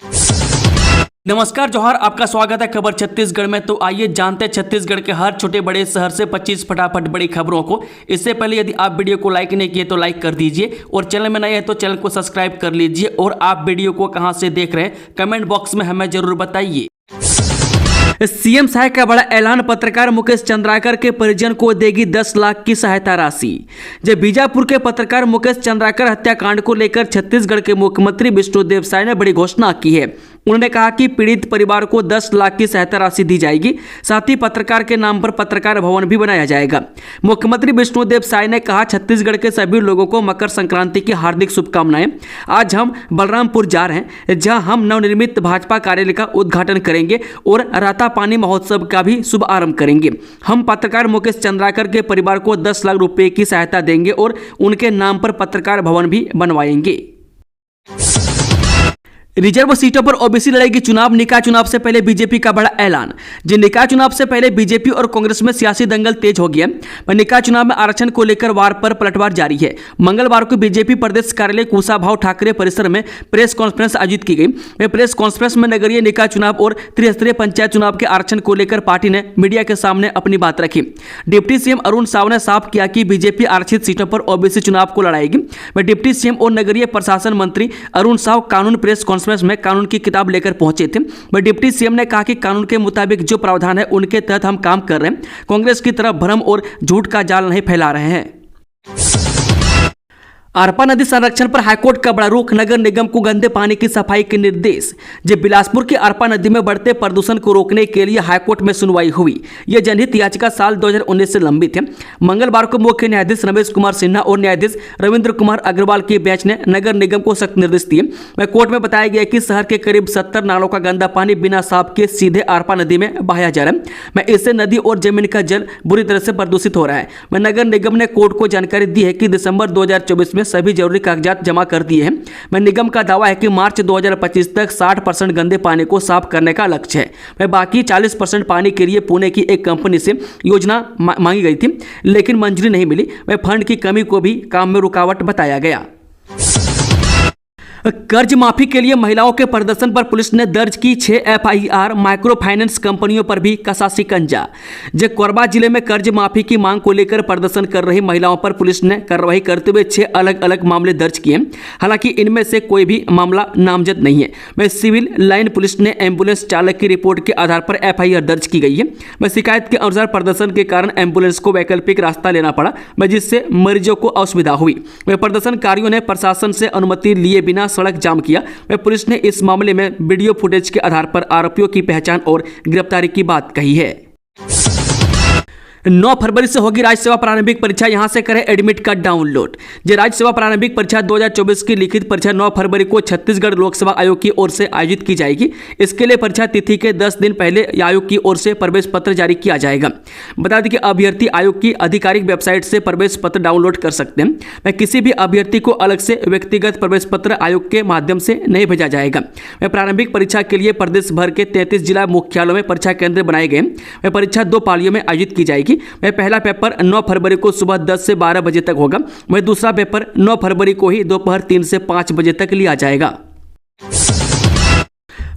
नमस्कार जोहार, आपका स्वागत है खबर छत्तीसगढ़ में। तो आइए जानते हैं छत्तीसगढ़ के हर छोटे बड़े शहर से 25 फटाफट बड़ी खबरों को। इससे पहले यदि आप वीडियो को लाइक नहीं किए तो लाइक कर दीजिए और चैनल में नए हैं तो चैनल को सब्सक्राइब कर लीजिए। और आप वीडियो को कहां से देख रहे हैं कमेंट बॉक्स में हमें जरूर बताइए। सीएम साहब का बड़ा ऐलान, पत्रकार मुकेश चंद्राकर के परिजन को देगी 10 लाख की सहायता राशि। जब बीजापुर के पत्रकार मुकेश चंद्राकर हत्याकांड को लेकर छत्तीसगढ़ के मुख्यमंत्री विष्णुदेव साय ने बड़ी घोषणा की है। उन्होंने कहा कि पीड़ित परिवार को 10 लाख की सहायता राशि दी जाएगी, साथ ही पत्रकार के नाम पर पत्रकार भवन भी बनाया जाएगा। मुख्यमंत्री विष्णुदेव साय ने कहा, छत्तीसगढ़ के सभी लोगों को मकर संक्रांति की हार्दिक शुभकामनाएं। आज हम बलरामपुर जा रहे हैं, जहां हम नवनिर्मित भाजपा कार्यालय का उद्घाटन करेंगे और राता पानी महोत्सव का भी शुभारंभ करेंगे। हम पत्रकार मुकेश चंद्राकर के परिवार को 10 लाख रुपए की सहायता देंगे और उनके नाम पर पत्रकार भवन भी बनवाएंगे। रिजर्व सीटों पर ओबीसी लड़ेगी चुनाव, निकाय चुनाव से पहले बीजेपी का बड़ा ऐलान। जिन निकाय चुनाव से पहले बीजेपी और कांग्रेस में सियासी दंगल तेज हो गया, वह निकाय चुनाव में आरक्षण को लेकर वार पर पलटवार जारी है। मंगलवार को बीजेपी प्रदेश कार्यालय कुशाभाऊ ठाकरे परिसर में प्रेस कॉन्फ्रेंस आयोजित की गई। वह प्रेस कॉन्फ्रेंस में नगरीय निकाय चुनाव और त्रिस्तरीय पंचायत चुनाव के आरक्षण को लेकर पार्टी ने मीडिया के सामने अपनी बात रखी। डिप्टी सीएम अरुण साव ने साफ किया कि बीजेपी आरक्षित सीटों पर ओबीसी चुनाव को लड़ाएगी। वह डिप्टी सीएम और नगरीय प्रशासन मंत्री अरुण साव कानून प्रेस कॉन्फ्रेंस में कानून की किताब लेकर पहुंचे थे। वह डिप्टी सीएम ने कहा कि कानून के मुताबिक जो प्रावधान है उनके तहत हम काम कर रहे हैं। कांग्रेस की तरफ भ्रम और झूठ का जाल नहीं फैला रहे हैं। अरपा नदी संरक्षण पर हाईकोर्ट का बड़ा रुख, नगर निगम को गंदे पानी की सफाई के निर्देश। जब बिलासपुर की अरपा नदी में बढ़ते प्रदूषण को रोकने के लिए हाईकोर्ट में सुनवाई हुई। यह जनहित याचिका साल 2019 से लंबित है। मंगलवार को मुख्य न्यायाधीश रमेश कुमार सिन्हा और न्यायाधीश रविंद्र कुमार अग्रवाल की बेंच ने नगर निगम को सख्त निर्देश दिए। वह कोर्ट में बताया गया कि शहर के करीब 70 नालों का गंदा पानी बिना साफ के सीधे अरपा नदी में बहाया जा रहा है। मैं इससे नदी और जमीन का जल बुरी तरह से प्रदूषित हो रहा है। मैं नगर निगम ने कोर्ट को जानकारी दी है कि दिसंबर 2024 में सभी जरूरी कागजात जमा कर दिए हैं। मैं निगम का दावा है कि मार्च 2025 तक 60% गंदे पानी को साफ करने का लक्ष्य है। मैं बाकी 40% पानी के लिए पुणे की एक कंपनी से योजना मांगी गई थी, लेकिन मंजूरी नहीं मिली। मैं फंड की कमी को भी काम में रुकावट बताया गया। कर्ज माफी के लिए महिलाओं के प्रदर्शन पर पुलिस ने दर्ज की 6 एफआईआर। माइक्रो फाइनेंस कंपनियों पर भी कसा शिकंजा। जब कोरबा जिले में कर्ज माफी की मांग को लेकर प्रदर्शन कर रही महिलाओं पर पुलिस ने कार्रवाई करते हुए 6 अलग अलग मामले दर्ज किए। हालांकि इनमें से कोई भी मामला नामजद नहीं है। वह सिविल लाइन पुलिस ने एम्बुलेंस चालक की रिपोर्ट के आधार पर एफआईआर दर्ज की गई है। वह शिकायत के अनुसार प्रदर्शन के कारण एम्बुलेंस को वैकल्पिक रास्ता लेना पड़ा, जिससे मरीजों को असुविधा हुई। वह प्रदर्शनकारियों ने प्रशासन से अनुमति लिए बिना सड़क जाम किया। वह पुलिस ने इस मामले में वीडियो फुटेज के आधार पर आरोपियों की पहचान और गिरफ्तारी की बात कही है। 9 फरवरी से होगी राज्य सेवा प्रारंभिक परीक्षा, यहां से करें एडमिट कार्ड डाउनलोड। जो राज्य सेवा प्रारंभिक परीक्षा 2024 की लिखित परीक्षा 9 फरवरी को छत्तीसगढ़ लोक सेवा आयोग की ओर से आयोजित की जाएगी। इसके लिए परीक्षा तिथि के 10 दिन पहले आयोग की ओर से प्रवेश पत्र जारी किया जाएगा। बता दें कि अभ्यर्थी आयोग की आधिकारिक वेबसाइट से प्रवेश पत्र डाउनलोड कर सकते हैं। वह किसी भी अभ्यर्थी को अलग से व्यक्तिगत प्रवेश पत्र आयोग के माध्यम से नहीं भेजा जाएगा। वह प्रारंभिक परीक्षा के लिए प्रदेश भर के 33 जिला मुख्यालयों में परीक्षा केंद्र बनाए गए। वह परीक्षा 2 पालियों में आयोजित की जाएगी। वह पहला पेपर 9 फरवरी को सुबह 10 से 12 बजे तक होगा। वह दूसरा पेपर 9 फरवरी को ही दोपहर 3 से 5 बजे तक लिया जाएगा।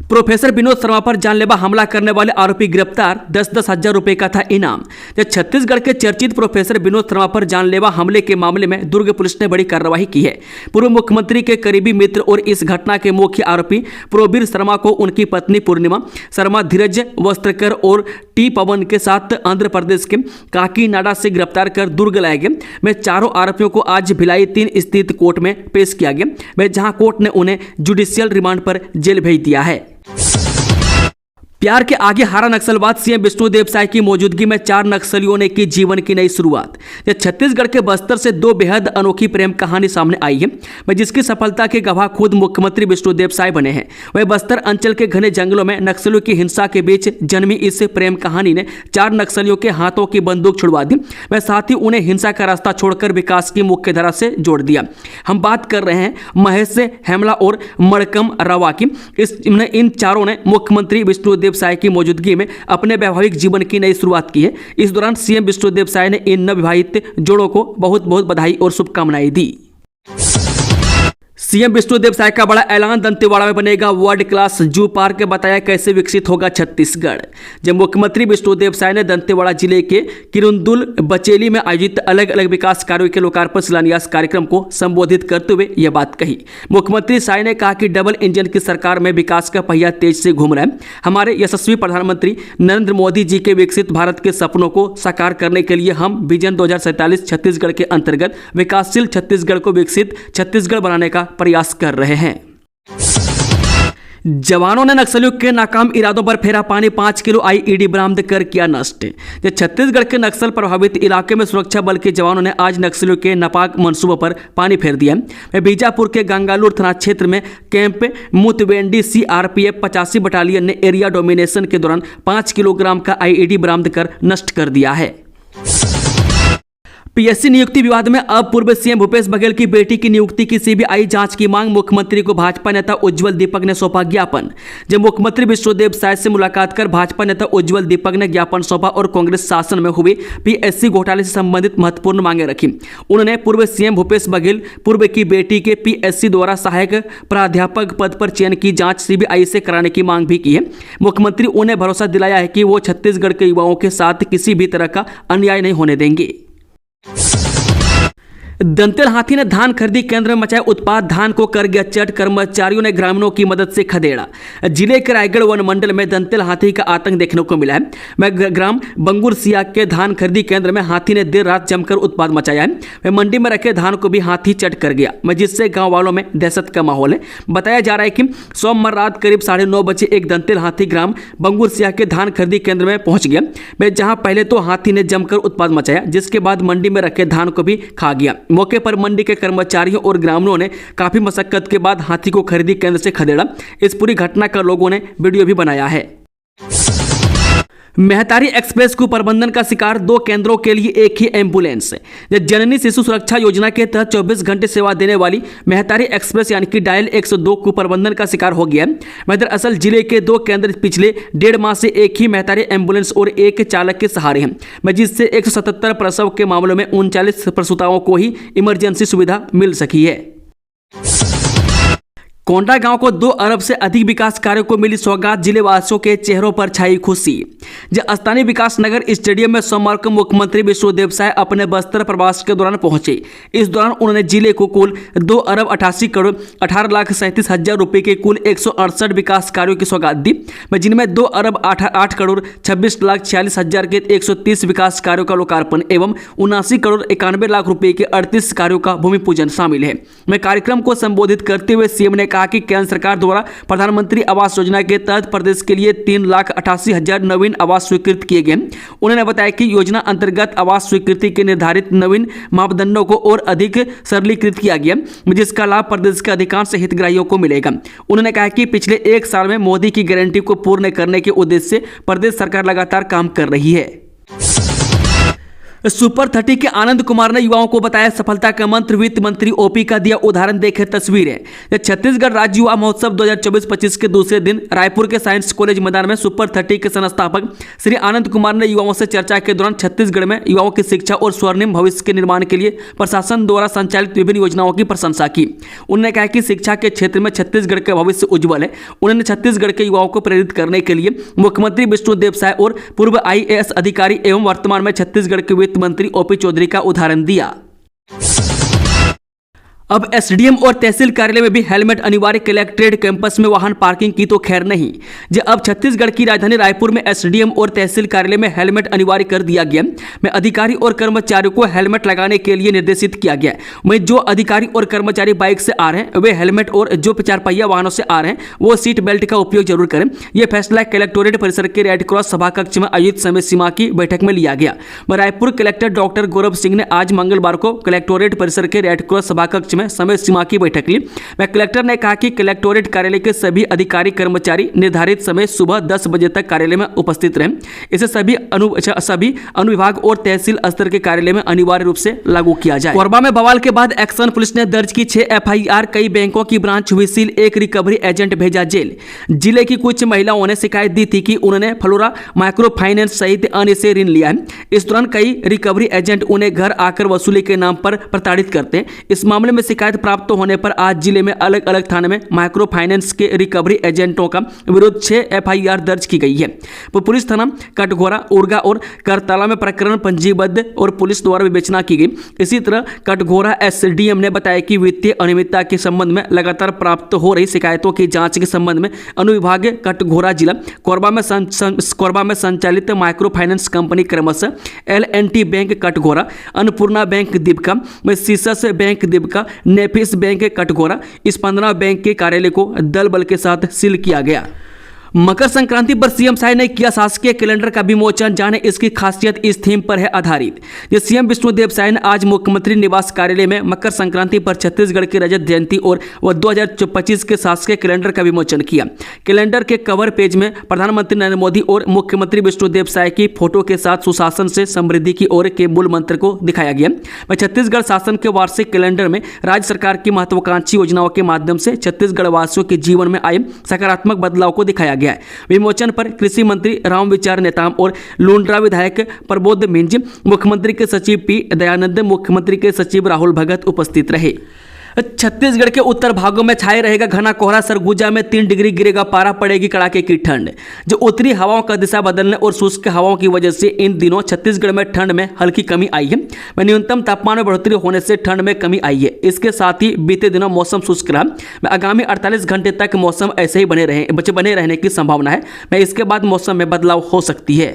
प्रोफेसर विनोद शर्मा पर जानलेवा हमला करने वाले आरोपी गिरफ्तार, 10-10 हजार रुपए का था इनाम। जब छत्तीसगढ़ के चर्चित प्रोफेसर विनोद शर्मा पर जानलेवा हमले के मामले में दुर्ग पुलिस ने बड़ी कार्रवाई की है। पूर्व मुख्यमंत्री के करीबी मित्र और इस घटना के मुख्य आरोपी प्रोबीर शर्मा को उनकी पत्नी पूर्णिमा शर्मा, धीरज वस्त्रकर और टी पवन के साथ आंध्र प्रदेश के काकीनाडा से गिरफ्तार कर दुर्ग लाए गए। में चारों आरोपियों को आज भिलाई 3 स्थित कोर्ट में पेश किया गया, जहां कोर्ट ने उन्हें जुडिशियल रिमांड पर जेल भेज दिया है। प्यार के आगे हारा नक्सलवाद, सीएम विष्णुदेव साय की मौजूदगी में 4 नक्सलियों ने की जीवन की नई शुरुआत। यह छत्तीसगढ़ के बस्तर से 2 बेहद अनोखी प्रेम कहानी सामने आई है, जिसकी सफलता के गवाह खुद मुख्यमंत्री विष्णुदेव साय बने हैं। वह बस्तर अंचल के घने जंगलों में नक्सलियों की हिंसा के बीच जन्मी इस प्रेम कहानी ने 4 नक्सलियों के हाथों की बंदूक छुड़वा दी। वह साथ ही उन्हें हिंसा का रास्ता छोड़कर विकास की मुख्य धारा से जोड़ दिया। हम बात कर रहे हैं महेश से हेमला और मड़कम रावा की। इन चारों ने मुख्यमंत्री विष्णुदेव साय की मौजूदगी में अपने वैवाहिक जीवन की नई शुरुआत की है। इस दौरान सीएम विष्णुदेव साय ने इन नवविवाहित जोड़ों को बहुत बहुत बधाई और शुभकामनाएं दी। सीएम विष्णुदेव साय का बड़ा ऐलान, दंतेवाड़ा में बनेगा वर्ल्ड क्लास जू पार्क, बताया कैसे विकसित होगा छत्तीसगढ़। जब मुख्यमंत्री विष्णुदेव साय ने दंतेवाड़ा जिले के किरुंदुल बचेली में आयोजित अलग अलग विकास कार्यों के लोकार्पण शिलान्यास कार्यक्रम को संबोधित करते हुए यह बात कही। मुख्यमंत्री साय ने कहा कि डबल इंजन की सरकार में विकास का पहिया तेज से घूम रहा है। हमारे यशस्वी प्रधानमंत्री नरेंद्र मोदी जी के विकसित भारत के सपनों को साकार करने के लिए हम विजन 2047 छत्तीसगढ़ के अंतर्गत विकासशील छत्तीसगढ़ को विकसित छत्तीसगढ़ बनाने का प्रयास कर रहे हैं। जवानों ने नक्सलियों के नाकाम इरादों पर फेरा पानी, 5 किलो आईईडी बरामद कर किया नष्ट। छत्तीसगढ़ के नक्सल प्रभावित इलाके में सुरक्षा बल के जवानों ने आज नक्सलियों के नापाक मंसूबों पर पानी फेर दिया। बीजापुर के गंगालूर थाना क्षेत्र में कैंप मुतवेंडी सीआरपीएफ 85 बटालियन ने एरिया डोमिनेशन के दौरान 5 किलोग्राम का आईईडी बरामद कर नष्ट कर दिया है। पीएससी नियुक्ति विवाद में अब पूर्व सीएम भूपेश बघेल की बेटी की नियुक्ति की सीबीआई जांच की मांग, मुख्यमंत्री को भाजपा नेता उज्जवल दीपक ने सौंपा ज्ञापन। जब मुख्यमंत्री विष्णुदेव साय से मुलाकात कर भाजपा नेता उज्जवल दीपक ने ज्ञापन सौंपा और कांग्रेस शासन में हुए पीएससी घोटाले से संबंधित महत्वपूर्ण मांगे रखी। उन्होंने पूर्व सीएम भूपेश बघेल पूर्व की बेटी के पीएससी द्वारा सहायक प्राध्यापक पद पर चयन की जांच सीबीआई से कराने की मांग भी की है। मुख्यमंत्री उन्हें भरोसा दिलाया है कि वो छत्तीसगढ़ के युवाओं के साथ किसी भी तरह का अन्याय नहीं होने देंगे। दंतेल हाथी ने धान खरीदी केंद्र में मचाया उत्पात, धान को कर गया चट, कर्मचारियों ने ग्रामीणों की मदद से खदेड़ा। जिले के रायगढ़ वन मंडल में दंतेल हाथी का आतंक देखने को मिला है। मैं ग्राम बंगुरसिया के धान खरीदी केंद्र में हाथी ने देर रात जमकर उत्पात मचाया है। वह मंडी में रखे धान को भी हाथी चट कर गया, जिससे गाँव वालों में दहशत का माहौल है। बताया जा रहा है कि सोमवार रात करीब 9:30 बजे एक दंतेल हाथी ग्राम बंगुरसिया के धान खरीदी केंद्र में पहुंच गया, जहां पहले तो हाथी ने जमकर उत्पात मचाया, जिसके बाद मंडी में रखे धान को भी खा गया। मौके पर मंडी के कर्मचारियों और ग्रामीणों ने काफी मशक्कत के बाद हाथी को खरीदी केंद्र से खदेड़ा। इस पूरी घटना का लोगों ने वीडियो भी बनाया है। मेहतारी एक्सप्रेस को प्रबंधन का शिकार, 2 केंद्रों के लिए एक ही एम्बुलेंस। जननी शिशु सुरक्षा योजना के तहत 24 घंटे सेवा देने वाली मेहतारी एक्सप्रेस यानी कि डायल 102 को प्रबंधन का शिकार हो गया है। दरअसल जिले के 2 केंद्र पिछले 1.5 माह से एक ही मेहतारी एम्बुलेंस और एक चालक के सहारे हैं, जिससे 177 प्रसव के मामलों में 39 प्रसूताओं को ही इमरजेंसी सुविधा मिल सकी है। कोंडा गांव को 2 अरब से अधिक विकास कार्यों को मिली सौगात, जिले वासियों के चेहरों पर छाई खुशी। जब स्थानीय विकास नगर स्टेडियम में सोमवार को मुख्यमंत्री विष्णुदेव साय अपने बस्तर प्रवास के दौरान पहुंचे। इस दौरान उन्होंने जिले को कुल 2 अरब 88 करोड़ 18 लाख 37 हजार रुपए के कुल 168 विकास कार्यों की सौगात दी, जिनमें 2 अरब 8 करोड़ 26 लाख 46 हजार के 130 विकास कार्यों का लोकार्पण एवं 79 करोड़ 91 लाख रुपए के 38 कार्यों का भूमि पूजन शामिल है। मैं कार्यक्रम को संबोधित करते हुए सीएम ने कहा कि केंद्र सरकार द्वारा प्रधानमंत्री आवास योजना के तहत प्रदेश के लिए 3,88,000 नवीन आवास स्वीकृत किए गए। उन्होंने बताया कि योजना अंतर्गत आवास स्वीकृति के निर्धारित नवीन मापदंडों को और अधिक सरलीकृत किया गया, जिसका लाभ प्रदेश के अधिकांश हितग्राहियों को मिलेगा। उन्होंने कहा कि पिछले 1 साल में मोदी की गारंटी को पूर्ण करने के उद्देश्य से प्रदेश सरकार लगातार काम कर रही है। सुपर 30 के आनंद कुमार ने युवाओं को बताया सफलता का मंत्र, वित्त मंत्री ओपी का दिया उदाहरण, देखे तस्वीरें। छत्तीसगढ़ राज्य युवा महोत्सव 2024-25 के दूसरे दिन रायपुर के साइंस कॉलेज मैदान में सुपर 30 के संस्थापक श्री आनंद कुमार ने युवाओं से चर्चा के दौरान छत्तीसगढ़ में युवाओं की शिक्षा और स्वर्णिम भविष्य के निर्माण के लिए प्रशासन द्वारा संचालित विभिन्न योजनाओं की प्रशंसा की। उन्होंने कहा कि शिक्षा के क्षेत्र में छत्तीसगढ़ का भविष्य उज्ज्वल है। उन्होंने छत्तीसगढ़ के युवाओं को प्रेरित करने के लिए मुख्यमंत्री विष्णुदेव साय और पूर्व IAS अधिकारी एवं वर्तमान में छत्तीसगढ़ के वित्त मंत्री ओपी चौधरी का उदाहरण दिया। अब एसडीएम और तहसील कार्यालय में भी हेलमेट अनिवार्य, कलेक्ट्रेट कैंपस में वाहन पार्किंग की तो खैर नहीं। अब छत्तीसगढ़ की राजधानी रायपुर में एसडीएम और तहसील कार्यालय में हेलमेट अनिवार्य कर दिया गया। में अधिकारी और कर्मचारियों को हेलमेट लगाने के लिए निर्देशित किया गया। वहीं जो अधिकारी और कर्मचारी बाइक से आ रहे हैं वे हेलमेट, और जो 4 पहिया वाहनों से आ रहे हैं वो सीट बेल्ट का उपयोग जरूर करें। यह फैसला कलेक्टोरेट परिसर के रेड क्रॉस सभा कक्ष में आयोजित समय सीमा की बैठक में लिया गया। रायपुर कलेक्टर डॉक्टर गौरव सिंह ने आज मंगलवार को कलेक्टोरेट परिसर के रेड क्रॉस सभा कक्ष में समय सीमा की बैठक ली। कलेक्टर ने कहा कि कलेक्टोरेट कार्यालय के सभी अधिकारी कर्मचारी निर्धारित समय सुबह 10 बजे तक कार्यालय में उपस्थित रहें। इसे सभी अनुविभाग और तहसील स्तर के कार्यालय में अनिवार्य रूप से लागू किया जाए। कोरबा में बवाल के बाद एक्शन पुलिस ने दर्ज की 6 FIR, कई बैंकों की ब्रांच हुई सील, एक रिकवरी एजेंट भेजा जेल। जिले की कुछ महिलाओं ने शिकायत दी थी कि उन्होंने फ्लोरा माइक्रो फाइनेंस सहित अन्य से ऋण लिया है। इस दौरान कई रिकवरी एजेंट उन्हें घर आकर वसूली के नाम पर प्रताड़ित करते हैं। इस मामले में शिकायत प्राप्त होने पर आज जिले में अलग अलग थाने में माइक्रो फाइनेंस के रिकवरी एजेंटों का विरुद्ध 6 FIR दर्ज की गई है। पुलिस थाना कटघोरा, उर्गा और करताला में प्रकरण पंजीबद्ध और पुलिस द्वारा विवेचना की गई। इसी तरह कटघोरा SDM ने बताया कि वित्तीय अनियमितता के संबंध में लगातार प्राप्त हो रही शिकायतों की जांच के संबंध में अनुविभाग कटघोरा जिला कोरबा में संचालित माइक्रो फाइनेंस कंपनी क्रमशः L&T bank Katghora, Annapurna bank Dipka में सीसस बैंक दीपका, नेफिस बैंक कटघोरा, स्पंदना बैंक के कार्यालय को दल बल के साथ सील किया गया। मकर संक्रांति पर सीएम साय ने किया शासकीय कैलेंडर का विमोचन, जाने इसकी खासियत इस थीम पर है आधारित। ये सीएम विष्णुदेव साय ने आज मुख्यमंत्री निवास कार्यालय में मकर संक्रांति पर छत्तीसगढ़ की रजत जयंती और 2025 के शासकीय कैलेंडर का विमोचन किया। कैलेंडर के कवर पेज में प्रधानमंत्री नरेंद्र मोदी और मुख्यमंत्री विष्णुदेव साय की फोटो के साथ सुशासन से समृद्धि की ओर के मूल मंत्र को दिखाया गया। छत्तीसगढ़ शासन के वार्षिक कैलेंडर में राज्य सरकार की महत्वाकांक्षी योजनाओं के माध्यम से छत्तीसगढ़ वासियों के जीवन में आए सकारात्मक बदलाव को दिखाया गया। विमोचन पर कृषि मंत्री रामविचार नेताम और लुंड्रा विधायक प्रबोध मिंज, मुख्यमंत्री के सचिव P दयानंद, मुख्यमंत्री के सचिव राहुल भगत उपस्थित रहे। छत्तीसगढ़ के उत्तर भागों में छाए रहेगा घना कोहरा, सरगुजा में 3 डिग्री गिरेगा पारा, पड़ेगी कड़ाके की ठंड। जो उत्तरी हवाओं का दिशा बदलने और शुष्क हवाओं की वजह से इन दिनों छत्तीसगढ़ में ठंड में हल्की कमी आई है। न्यूनतम तापमान में बढ़ोतरी होने से ठंड में कमी आई है। इसके साथ ही बीते दिनों मौसम शुष्क रहा। आगामी 48 घंटे तक मौसम ऐसे ही बने रहने की संभावना है। इसके बाद मौसम में बदलाव हो सकती है।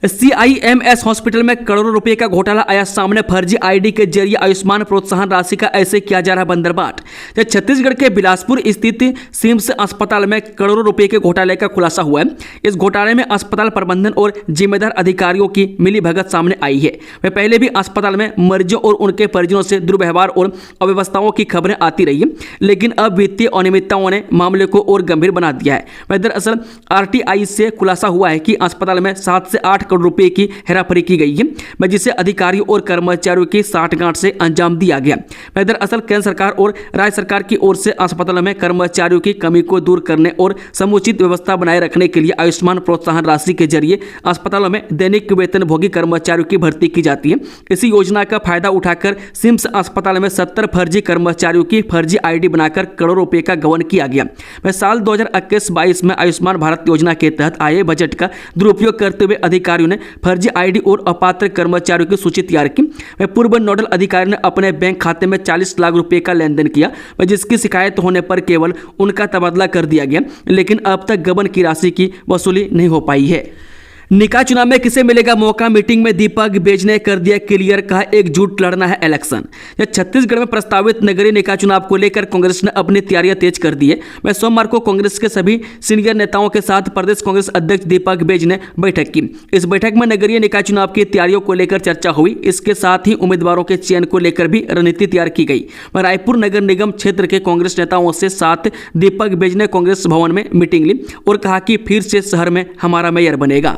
CIMS हॉस्पिटल में करोड़ों रुपए का घोटाला आया सामने, फर्जी ID के जरिए आयुष्मान प्रोत्साहन राशि का ऐसे किया जा रहा बंदरबाट। छत्तीसगढ़ के बिलासपुर स्थित सिम्स अस्पताल में करोड़ों रुपए के घोटाले का खुलासा हुआ है। इस घोटाले में अस्पताल प्रबंधन और जिम्मेदार अधिकारियों की मिलीभगत सामने आई है। वे पहले भी अस्पताल में मरीजों और उनके परिजनों से दुर्व्यवहार और अव्यवस्थाओं की खबरें आती रही है, लेकिन अब वित्तीय अनियमितताओं ने मामले को और गंभीर बना दिया है। दरअसल RTI से खुलासा हुआ है कि अस्पताल में 7 से 8 करोड़ रुपए की हेराफेरी की गई है, जिसे अधिकारियों और कर्मचारियों की साठगांठ से अंजाम दिया गया। दरअसल केंद्र सरकार और राज्य सरकार की ओर से अस्पताल में कर्मचारियों की कमी को दूर करने और समुचित व्यवस्था बनाए रखने के लिए आयुष्मान प्रोत्साहन राशि के जरिए अस्पतालों में दैनिक वेतनभोगी कर्मचारियों की भर्ती की जाती है। इसी योजना का फायदा उठाकर सिम्स अस्पताल में 70 फर्जी कर्मचारियों की फर्जी ID बनाकर करोड़ों रुपए का गबन किया गया। साल 2021-22 में आयुष्मान भारत योजना के तहत आए बजट का दुरुपयोग करते हुए अधिकारियों ने फर्जी ID और अपात्र कर्मचारियों की सूची तैयार की। पूर्व नोडल अधिकारी ने अपने बैंक खाते में 40 लाख रुपए का लेन देन किया, जिसकी शिकायत होने पर केवल उनका तबादला कर दिया गया, लेकिन अब तक गबन की राशि की वसूली नहीं हो पाई है। निकाय चुनाव में किसे मिलेगा मौका, मीटिंग में दीपक बेज ने कर दिया क्लियर, कहा एकजुट लड़ना है इलेक्शन। छत्तीसगढ़ में प्रस्तावित नगरीय निकाय चुनाव को लेकर कांग्रेस ने अपनी तैयारियां तेज कर दी है। सोमवार को कांग्रेस के सभी सीनियर नेताओं के साथ प्रदेश कांग्रेस अध्यक्ष दीपक बेज ने बैठक की। इस बैठक में नगरीय निकाय चुनाव की तैयारियों को लेकर चर्चा हुई। इसके साथ ही उम्मीदवारों के चयन को लेकर भी रणनीति तैयार की गई। रायपुर नगर निगम क्षेत्र के कांग्रेस नेताओं से साथ दीपक बेज ने कांग्रेस भवन में मीटिंग ली और कहा कि फिर से शहर में हमारा मेयर बनेगा।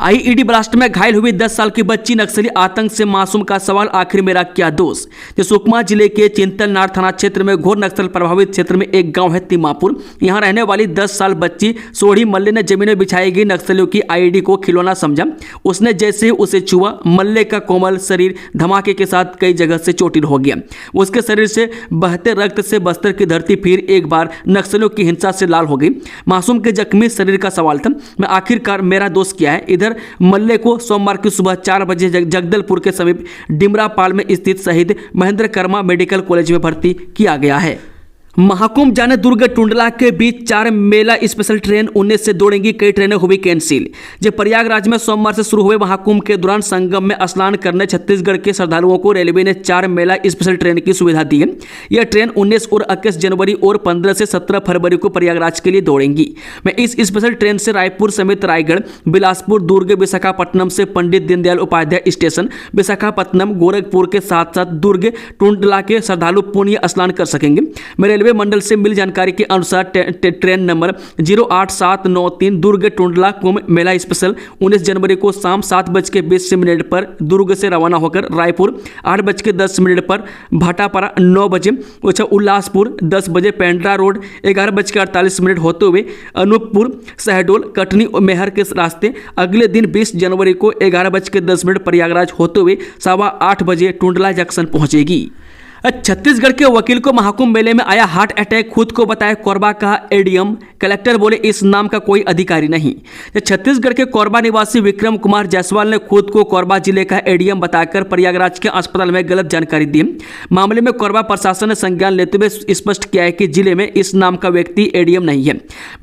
IED ब्लास्ट में घायल हुई 10 साल की बच्ची, नक्सली आतंक से मासूम का सवाल, आखिर मेरा क्या दोष। सुकमा जिले के चिंतलनार थाना क्षेत्र में घोर नक्सल प्रभावित क्षेत्र में एक गांव है तिमापुर। यहां रहने वाली 10 साल बच्ची सोढ़ी मल्ले ने जमीन बिछाई गई नक्सलियों की IED को खिलौना समझा। उसने जैसे ही उसे छुआ, मल्ले का कोमल शरीर धमाके के साथ कई जगह से चोटिल हो गया। उसके शरीर से बहते रक्त से बस्तर की धरती फिर एक बार नक्सलियों की हिंसा से लाल हो गई। मासूम के जख्मी शरीर का सवाल था, मैं आखिरकार मेरा दोष क्या है। इधर मल्ले को सोमवार की सुबह 4 बजे जगदलपुर के समीप डिमरापाल में स्थित शहीद महेंद्र कर्मा मेडिकल कॉलेज में भर्ती किया गया है। महाकुंभ जाने दुर्ग टुंडला के बीच 4 मेला स्पेशल ट्रेन 19 से दौड़ेंगी, कई ट्रेनें हुई कैंसिल। जब प्रयागराज में सोमवार से शुरू हुए महाकुंभ के दौरान संगम में स्नान करने छत्तीसगढ़ के श्रद्धालुओं को रेलवे ने 4 मेला स्पेशल ट्रेन की सुविधा दी है। यह ट्रेन 19 और 21 जनवरी और 15 से 17 फरवरी को प्रयागराज के लिए दौड़ेंगी। इस स्पेशल ट्रेन से रायपुर समेत रायगढ़, बिलासपुर, दुर्ग, विशाखापट्टनम से पंडित दीनदयाल उपाध्याय स्टेशन, विशाखापट्टनम, गोरखपुर के साथ साथ दुर्ग, टुंडला के श्रद्धालु पुण्य स्नान कर सकेंगे। रेलवे मंडल से मिली जानकारी के अनुसार ट्रेन नंबर 08793 दुर्ग टुंडला कुंभ मेला स्पेशल 19 जनवरी को शाम 7:20 पर दुर्ग से रवाना होकर रायपुर, 8:10 पर भाटापारा, 9 बजे उल्लासपुर, 10 बजे पेंड्रा रोड, 11:48 होते हुए अनूपपुर, शहडोल, कटनी और मेहर के रास्ते। अगले दिन 20 जनवरी को 11:10 प्रयागराज होते हुए 8:15 बजे टुंडला जंक्शन पहुंचेगी। छत्तीसगढ़ के वकील को महाकुंभ मेले में आया हार्ट अटैक, खुद को बताया कोरबा का एडीएम। कलेक्टर बोले इस नाम का कोई अधिकारी नहीं। छत्तीसगढ़ के कोरबा निवासी विक्रम कुमार जायसवाल ने खुद को कोरबा जिले का एडीएम बताकर प्रयागराज के अस्पताल में गलत जानकारी दी। मामले में कोरबा प्रशासन ने संज्ञान लेते हुए स्पष्ट किया है कि जिले में इस नाम का व्यक्ति एडीएम नहीं है।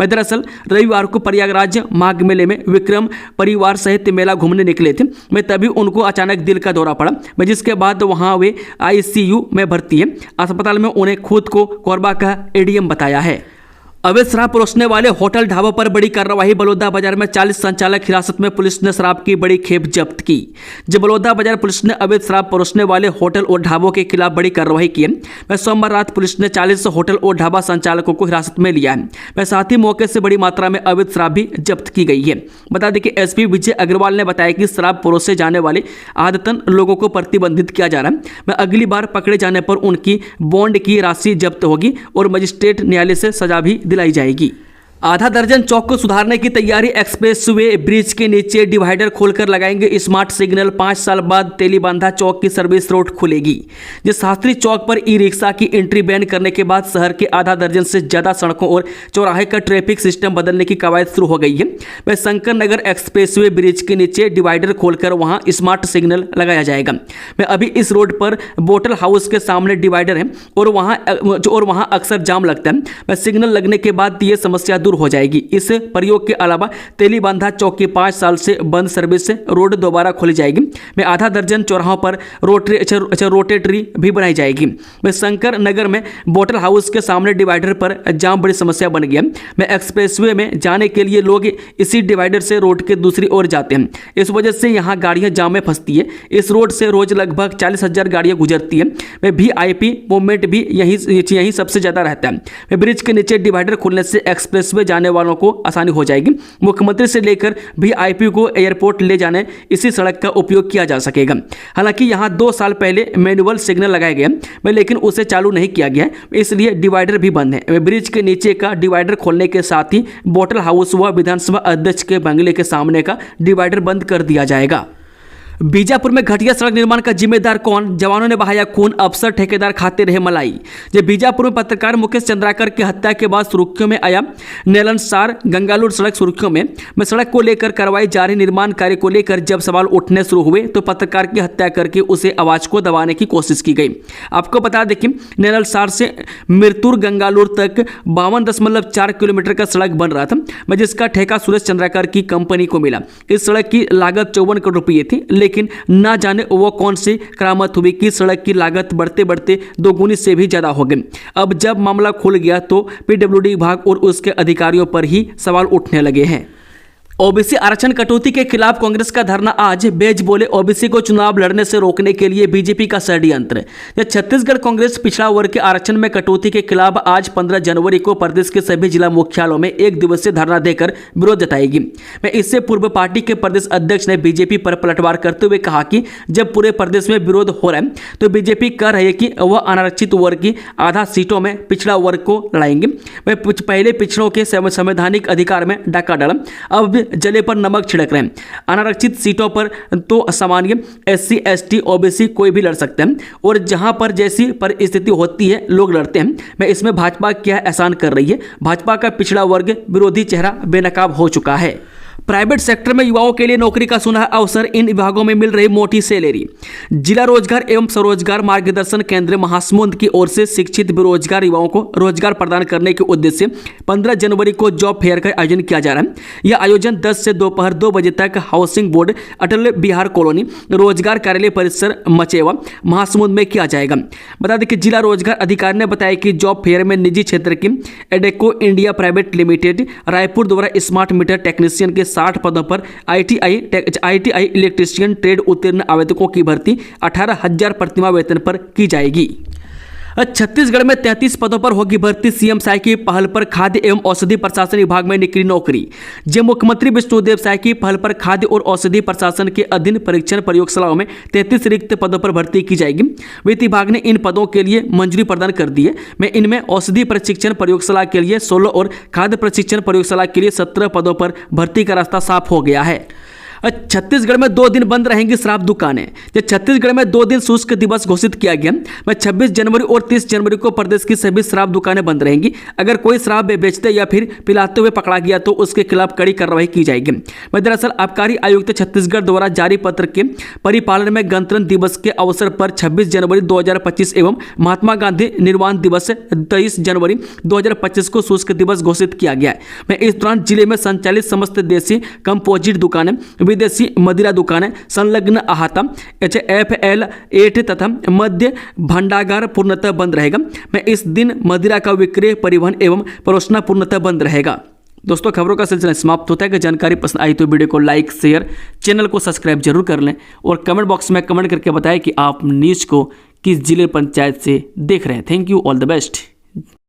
मैं दरअसल रविवार को प्रयागराज माघ मेले में विक्रम परिवार सहित मेला घूमने निकले थे। मैं तभी उनको अचानक दिल का दौरा पड़ा, मैं जिसके बाद वहां वे आईसीयू में भर्ती है। अस्पताल में उन्हें खुद को कोरबा का एडीएम बताया है। अवैध शराब परोसने वाले होटल ढाबों पर बड़ी कार्रवाई। बलौदा बाजार में 40 संचालक हिरासत में, पुलिस ने शराब की बड़ी खेप जब्त की। जब बलौदा बाजार पुलिस ने अवैध शराब परोसने वाले होटल और ढाबों के खिलाफ बड़ी कार्रवाई की है। मैं सोमवार रात पुलिस ने 40 होटल और ढाबा संचालकों को हिरासत में लिया है। मैं साथ ही मौके से बड़ी मात्रा में अवैध शराब भी जब्त की गई है। बता दें कि एसपी विजय अग्रवाल ने बताया कि शराब परोसे जाने वाले आदतन लोगों को प्रतिबंधित किया जा रहा है। मैं अगली बार पकड़े जाने पर उनकी बॉन्ड की राशि जब्त होगी और मजिस्ट्रेट न्यायालय से सजा भी दिलाई जाएगी। आधा दर्जन चौक को सुधारने की तैयारी। एक्सप्रेसवे ब्रिज के नीचे डिवाइडर खोलकर लगाएंगे स्मार्ट सिग्नल। 5 साल बाद तेलीबांधा चौक की सर्विस रोड खुलेगी। जिस शास्त्री चौक पर ई रिक्शा की एंट्री बैन करने के बाद शहर के आधा दर्जन से ज्यादा सड़कों और चौराहे का ट्रैफिक सिस्टम बदलने की कवायद शुरू हो गई है। वह शंकर नगर एक्सप्रेसवे ब्रिज के नीचे डिवाइडर खोलकर वहां स्मार्ट सिग्नल लगाया जाएगा। मैं अभी इस रोड पर बोटल हाउस के सामने डिवाइडर है और वहां अक्सर जाम लगता है। वह सिग्नल लगने के बाद ये समस्या हो जाएगी। इस प्रयोग के अलावा तेलीबांधा चौक की 5 साल से बंद सर्विस से रोड दोबारा खोली जाएगी। में आधा दर्जन चौराहों पर रोटेटरी भी बनाई जाएगी। में शंकर नगर में बोटल हाउस के सामने डिवाइडर पर जाम बड़ी समस्या बन गया। में एक्सप्रेसवे में जाने के लिए लोग इसी डिवाइडर से रोड के दूसरी ओर जाते हैं। इस वजह से यहाँ गाड़ियां जाम में फंसती है। इस रोड से रोज लगभग 40,000 गाड़ियां गुजरती है। में VIP मूवमेंट भी यही सबसे ज्यादा रहता है। ब्रिज के नीचे डिवाइडर खुलने से एक्सप्रेसवे जाने वालों को आसानी हो जाएगी। मुख्यमंत्री से लेकर VIP को एयरपोर्ट ले जाने इसी सड़क का उपयोग किया जा सकेगा। हालांकि यहां 2 साल पहले मैनुअल सिग्नल लगाया गया, लेकिन उसे चालू नहीं किया गया, इसलिए डिवाइडर भी बंद है। ब्रिज के नीचे का डिवाइडर खोलने के साथ ही बोटल हाउस व विधानसभा अध्यक्ष के बंगले के सामने का डिवाइडर बंद कर दिया जाएगा। बीजापुर में घटिया सड़क निर्माण का जिम्मेदार कौन? जवानों ने बहाया खून, अफसर ठेकेदार खाते रहे मलाई। जब बीजापुर में पत्रकार मुकेश चंद्राकर की हत्या के बाद सुर्खियों में आया नेलनसार गंगालूर सड़क सुर्खियों में सड़क को लेकर करवाई जा रही निर्माण कार्य को लेकर जब सवाल उठने शुरू हुए तो पत्रकार की हत्या करके उसे आवाज को दबाने की कोशिश की गई। आपको बता दें कि नेलनसार से मिरतुर गंगालूर तक 52.4 किलोमीटर का सड़क बन रहा था, जिसका ठेका सुरेश चंद्राकर की कंपनी को मिला। इस सड़क की लागत 54 करोड़ रुपये थी, लेकिन ना जाने वो कौन सी करामत हुई कि सड़क की लागत बढ़ते बढ़ते दोगुनी से भी ज्यादा हो गई। अब जब मामला खुल गया तो PWD विभाग और उसके अधिकारियों पर ही सवाल उठने लगे हैं। ओबीसी आरक्षण कटौती के खिलाफ कांग्रेस का धरना आज। बेज बोले ओबीसी को चुनाव लड़ने से रोकने के लिए बीजेपी का षड्यंत्र। छत्तीसगढ़ कांग्रेस पिछड़ा वर्ग के आरक्षण में कटौती के खिलाफ आज 15 जनवरी को प्रदेश के सभी जिला मुख्यालयों में 1 दिवसीय धरना देकर विरोध जताएगी। मैं इससे पूर्व पार्टी के प्रदेश अध्यक्ष ने बीजेपी पर पलटवार करते हुए कहा कि जब पूरे प्रदेश में विरोध हो रहा है तो बीजेपी कह रही है कि वह अनारक्षित वर्ग की आधा सीटों में पिछड़ा वर्ग को लड़ाएंगे। वह पहले पिछड़ों के संवैधानिक अधिकार में डाका डाला, अब जले पर नमक छिड़क रहे हैं। अनारक्षित सीटों पर तो सामान्य SC ST OBC कोई भी लड़ सकते हैं और जहां पर जैसी परिस्थिति होती है लोग लड़ते हैं। मैं इसमें भाजपा क्या एहसान कर रही है? भाजपा का पिछड़ा वर्ग विरोधी चेहरा बेनकाब हो चुका है। प्राइवेट सेक्टर में युवाओं के लिए नौकरी का सुनहरा अवसर, इन विभागों में मिल रही मोटी सैलरी। जिला रोजगार एवं स्वरोजगार मार्गदर्शन केंद्र महासमुंद की ओर से शिक्षित बेरोजगार युवाओं को रोजगार प्रदान करने के उद्देश्य से 15 जनवरी को जॉब फेयर का आयोजन किया जा रहा है। यह आयोजन 10 से दोपहर 2 बजे तक हाउसिंग बोर्ड, अटल बिहार कॉलोनी, रोजगार कार्यालय परिसर मचेवा, महासमुंद में किया जाएगा। बता दें कि जिला रोजगार अधिकारी ने बताया कि जॉब फेयर में निजी क्षेत्र की Adecco India private limited Raipur द्वारा स्मार्ट मीटर टेक्नीशियन के 60 पदों पर ITI इलेक्ट्रीशियन ट्रेड उत्तीर्ण आवेदकों की भर्ती 18,000 प्रतिमाह वेतन पर की जाएगी। छत्तीसगढ़ में 33 पदों पर होगी भर्ती। सीएम साय की पहल पर खाद्य एवं औषधि प्रशासन विभाग में निकली नौकरी। जब मुख्यमंत्री विष्णुदेव साय की पहल पर खाद्य और औषधि प्रशासन के अधीन परीक्षण प्रयोगशालाओं में 33 रिक्त पदों पर भर्ती की जाएगी। वित्त विभाग ने इन पदों के लिए मंजूरी प्रदान कर दी है। में इनमें औषधि प्रशिक्षण प्रयोगशाला के लिए 16 और खाद्य प्रशिक्षण प्रयोगशाला के लिए 17 पदों पर भर्ती का रास्ता साफ हो गया है। छत्तीसगढ़ में 2 दिन बंद रहेंगी शराब दुकानें। जब छत्तीसगढ़ में 2 दिन शुष्क दिवस घोषित किया गया। मैं 26 जनवरी और 30 जनवरी को प्रदेश की सभी शराब दुकानें बंद रहेंगी। अगर कोई शराब बेचते या फिर पिलाते हुए पकड़ा गया तो उसके खिलाफ कड़ी कार्रवाई की जाएगी। मैं दरअसल आबकारी आयुक्त छत्तीसगढ़ द्वारा जारी पत्र के परिपालन में गणतंत्र दिवस के अवसर पर 26 जनवरी 2025 एवं महात्मा गांधी निर्वाण दिवस 23 जनवरी 2025 को शुष्क दिवस घोषित किया गया है। मैं इस दौरान जिले में संचालित समस्त देसी कंपोजिट दुकानें, विदेशी मदिरा दुकानें, संलग्न अहाता FL8 तथा मध्य भंडागार पूर्णतः बंद रहेगा। मैं इस दिन मदिरा का विक्रय, परिवहन एवं परोसना पूर्णतः बंद रहेगा। दोस्तों, खबरों का सिलसिला समाप्त होता है। कि जानकारी पसंद आई तो वीडियो को लाइक, शेयर, चैनल को सब्सक्राइब जरूर कर लें और कमेंट बॉक्स में कमेंट करके बताएं कि आप न्यूज़ को किस जिले पंचायत से देख रहे हैं। Thank you, all the best.